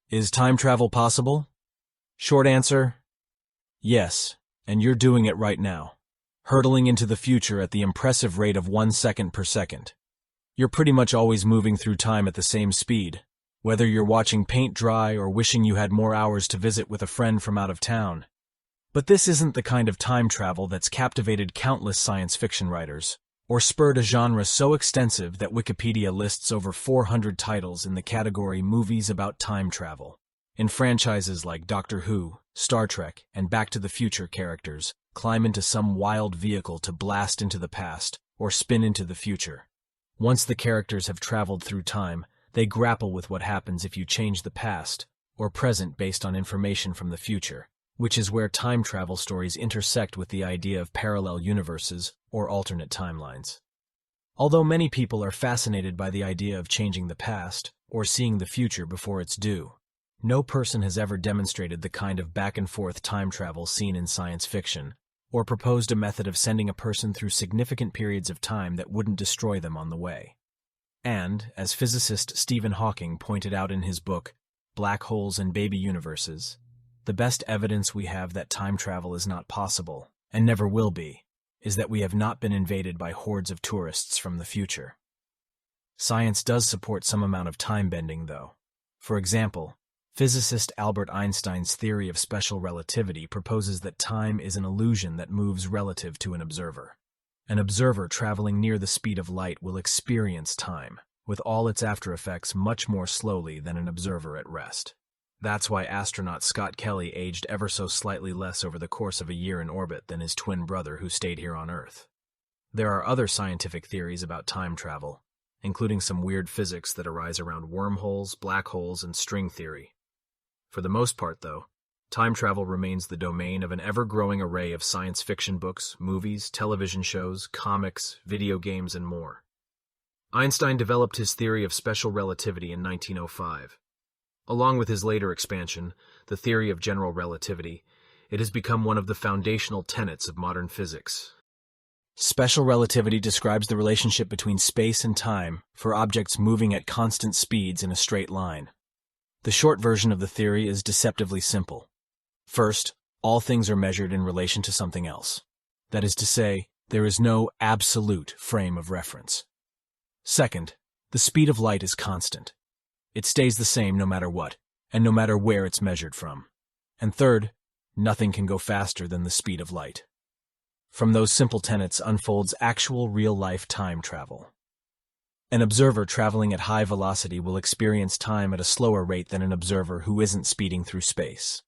Is time travel possible? Short answer, yes, and you're doing it right now, hurtling into the future at the impressive rate of 1 second per second. You're pretty much always moving through time at the same speed, whether you're watching paint dry or wishing you had more hours to visit with a friend from out of town. But this isn't the kind of time travel that's captivated countless science fiction writers, or spurred a genre so extensive that Wikipedia lists over 400 titles in the category Movies About Time Travel. In franchises like Doctor Who, Star Trek, and Back to the Future, characters climb into some wild vehicle to blast into the past or spin into the future. Once the characters have traveled through time, they grapple with what happens if you change the past or present based on information from the future, which is where time travel stories intersect with the idea of parallel universes or alternate timelines. Although many people are fascinated by the idea of changing the past or seeing the future before it's due, no person has ever demonstrated the kind of back-and-forth time travel seen in science fiction, or proposed a method of sending a person through significant periods of time that wouldn't destroy them on the way. And, as physicist Stephen Hawking pointed out in his book, Black Holes and Baby Universes, the best evidence we have that time travel is not possible, and never will be, is that we have not been invaded by hordes of tourists from the future. Science does support some amount of time bending, though. For example, physicist Albert Einstein's theory of special relativity proposes that time is an illusion that moves relative to an observer. An observer traveling near the speed of light will experience time, with all its after-effects much more slowly than an observer at rest. That's why astronaut Scott Kelly aged ever so slightly less over the course of a year in orbit than his twin brother who stayed here on Earth. There are other scientific theories about time travel, including some weird physics that arise around wormholes, black holes, and string theory. For the most part, though, time travel remains the domain of an ever-growing array of science fiction books, movies, television shows, comics, video games, and more. Einstein developed his theory of special relativity in 1905. Along with his later expansion, the theory of general relativity, it has become one of the foundational tenets of modern physics. Special relativity describes the relationship between space and time for objects moving at constant speeds in a straight line. The short version of the theory is deceptively simple. First, all things are measured in relation to something else. That is to say, there is no absolute frame of reference. Second, the speed of light is constant. It stays the same no matter what, and no matter where it's measured from. And third, nothing can go faster than the speed of light. From those simple tenets unfolds actual real-life time travel. An observer traveling at high velocity will experience time at a slower rate than an observer who isn't speeding through space.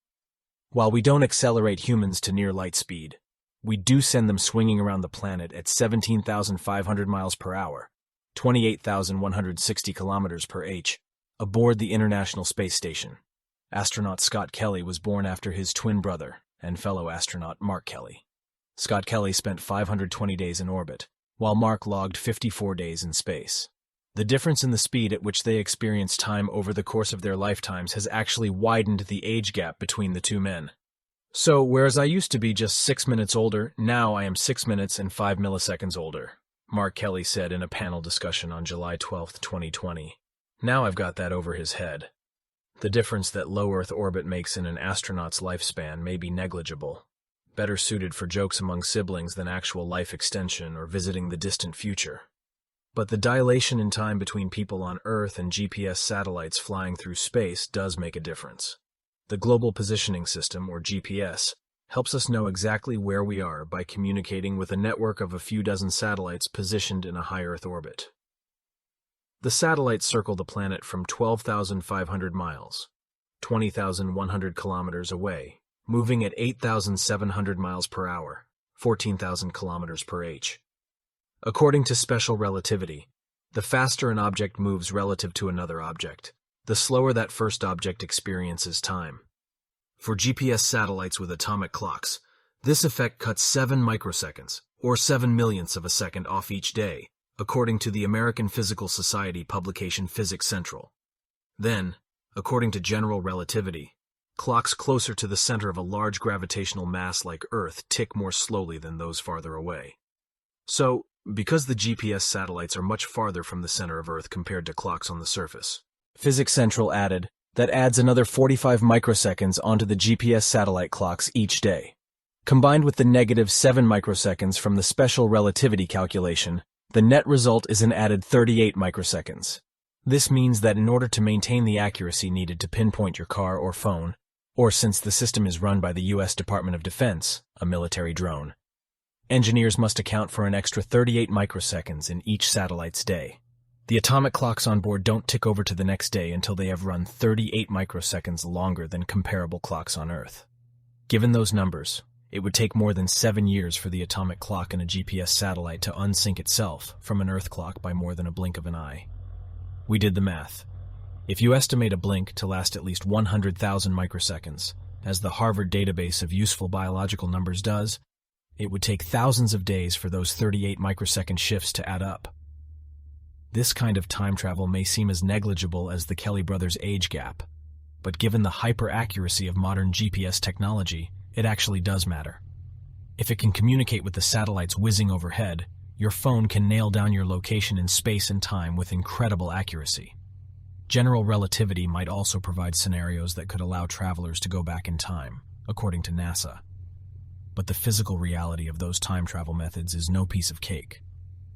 While we don't accelerate humans to near light speed, we do send them swinging around the planet at 17,500 miles per hour, 28,160 kilometers per h, aboard the International Space Station. Astronaut Scott Kelly was born after his twin brother and fellow astronaut Mark Kelly. Scott Kelly spent 520 days in orbit, while Mark logged 54 days in space. The difference in the speed at which they experienced time over the course of their lifetimes has actually widened the age gap between the two men. So, whereas I used to be just 6 minutes older, now I am 6 minutes and 5 milliseconds older, Mark Kelly said in a panel discussion on July 12, 2020. Now I've got that over his head. The difference that low Earth orbit makes in an astronaut's lifespan may be negligible, better suited for jokes among siblings than actual life extension or visiting the distant future. But the dilation in time between people on Earth and GPS satellites flying through space does make a difference. The Global Positioning System, or GPS, helps us know exactly where we are by communicating with a network of a few dozen satellites positioned in a high Earth orbit. The satellites circle the planet from 12,500 miles, 20,100 kilometers away, moving at 8,700 miles per hour, 14,000 kilometers per h. According to special relativity, the faster an object moves relative to another object, the slower that first object experiences time. For GPS satellites with atomic clocks, this effect cuts 7 microseconds, or 7 millionths of a second off each day, according to the American Physical Society publication Physics Central. Then, according to general relativity, clocks closer to the center of a large gravitational mass like Earth tick more slowly than those farther away. So, because the GPS satellites are much farther from the center of Earth compared to clocks on the surface, Physics Central added, That adds another 45 microseconds onto the GPS satellite clocks each day. Combined with the -7 microseconds from the special relativity calculation, the net result is an added 38 microseconds. This means that in order to maintain the accuracy needed to pinpoint your car or phone, or since the system is run by the U.S. Department of Defense, a military drone, engineers must account for an extra 38 microseconds in each satellite's day. The atomic clocks on board don't tick over to the next day until they have run 38 microseconds longer than comparable clocks on Earth. Given those numbers, it would take more than 7 years for the atomic clock in a GPS satellite to unsync itself from an Earth clock by more than a blink of an eye. We did the math. If you estimate a blink to last at least 100,000 microseconds, as the Harvard database of useful biological numbers does, it would take thousands of days for those 38 microsecond shifts to add up. This kind of time travel may seem as negligible as the Kelly brothers' age gap, but given the hyper-accuracy of modern GPS technology, it actually does matter. If it can communicate with the satellites whizzing overhead, your phone can nail down your location in space and time with incredible accuracy. General relativity might also provide scenarios that could allow travelers to go back in time, according to NASA. But the physical reality of those time travel methods is no piece of cake.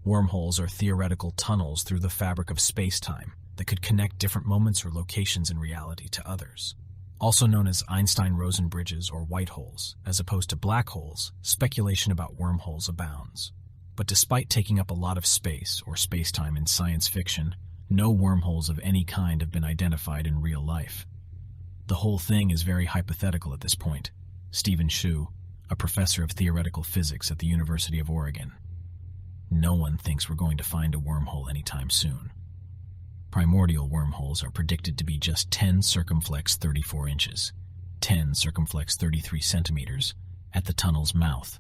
Wormholes are theoretical tunnels through the fabric of space-time that could connect different moments or locations in reality to others. Also known as Einstein-Rosen bridges or white holes, as opposed to black holes, speculation about wormholes abounds. But despite taking up a lot of space or space-time in science fiction, no wormholes of any kind have been identified in real life. The whole thing is very hypothetical at this point. Stephen Shu, a professor of theoretical physics at the University of Oregon. No one thinks we're going to find a wormhole anytime soon. Primordial wormholes are predicted to be just 10 circumflex 34 inches, 10 circumflex 33 centimeters, at the tunnel's mouth.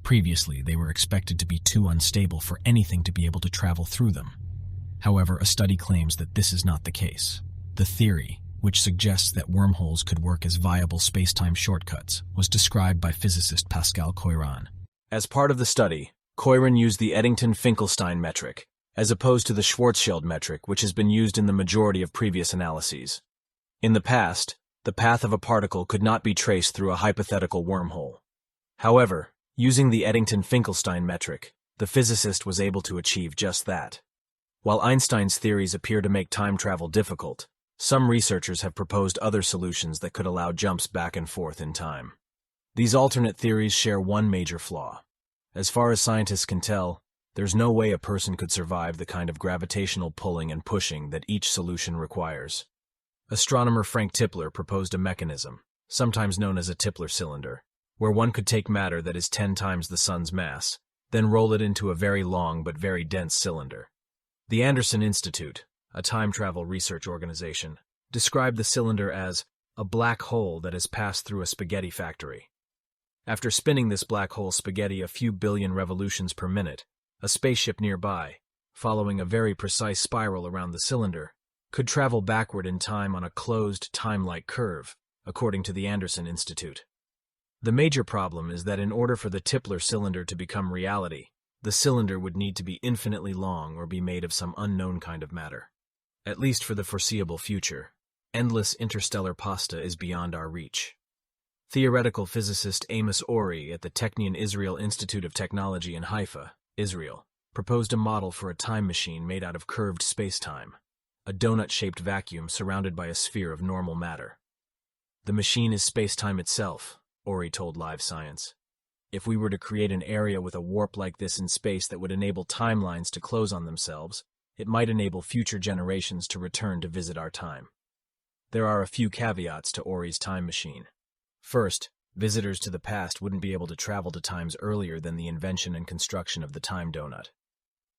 Previously, they were expected to be too unstable for anything to be able to travel through them. However, a study claims that this is not the case. The theory, which suggests that wormholes could work as viable space-time shortcuts, was described by physicist Pascal Coiron. As part of the study, Coiron used the Eddington-Finkelstein metric, as opposed to the Schwarzschild metric, which has been used in the majority of previous analyses. In the past, the path of a particle could not be traced through a hypothetical wormhole. However, using the Eddington-Finkelstein metric, the physicist was able to achieve just that. While Einstein's theories appear to make time travel difficult, some researchers have proposed other solutions that could allow jumps back and forth in time. These alternate theories share one major flaw. As far as scientists can tell, there's no way a person could survive the kind of gravitational pulling and pushing that each solution requires. Astronomer Frank Tipler proposed a mechanism, sometimes known as a Tipler cylinder, where one could take matter that is 10 times the sun's mass, then roll it into a very long but very dense cylinder. The Anderson Institute, a time travel research organization, described the cylinder as a black hole that has passed through a spaghetti factory. After spinning this black hole spaghetti a few billion revolutions per minute, a spaceship nearby, following a very precise spiral around the cylinder, could travel backward in time on a closed, time-like curve, according to the Anderson Institute. The major problem is that in order for the Tipler cylinder to become reality, the cylinder would need to be infinitely long or be made of some unknown kind of matter. At least for the foreseeable future, endless interstellar pasta is beyond our reach. Theoretical physicist Amos Ori at the Technion Israel Institute of Technology in Haifa, Israel, proposed a model for a time machine made out of curved space-time, a donut-shaped vacuum surrounded by a sphere of normal matter. The machine is space-time itself, Ori told Live Science. If we were to create an area with a warp like this in space that would enable timelines to close on themselves, it might enable future generations to return to visit our time. There are a few caveats to Ori's time machine. First, visitors to the past wouldn't be able to travel to times earlier than the invention and construction of the time donut.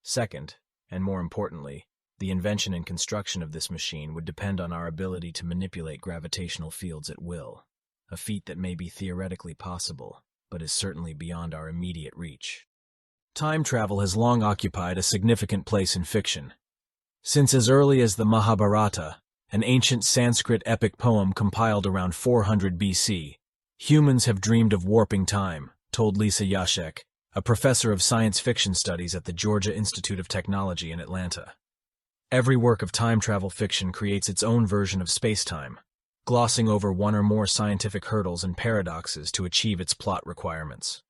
Second, and more importantly, the invention and construction of this machine would depend on our ability to manipulate gravitational fields at will, a feat that may be theoretically possible, but is certainly beyond our immediate reach. Time travel has long occupied a significant place in fiction. Since as early as the Mahabharata, an ancient Sanskrit epic poem compiled around 400 BC, humans have dreamed of warping time, told Lisa Yashek, a professor of science fiction studies at the Georgia Institute of Technology in Atlanta. Every work of time travel fiction creates its own version of space-time, glossing over one or more scientific hurdles and paradoxes to achieve its plot requirements.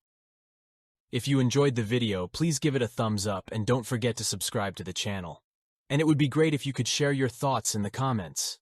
If you enjoyed the video, please give it a thumbs up and don't forget to subscribe to the channel. And it would be great if you could share your thoughts in the comments.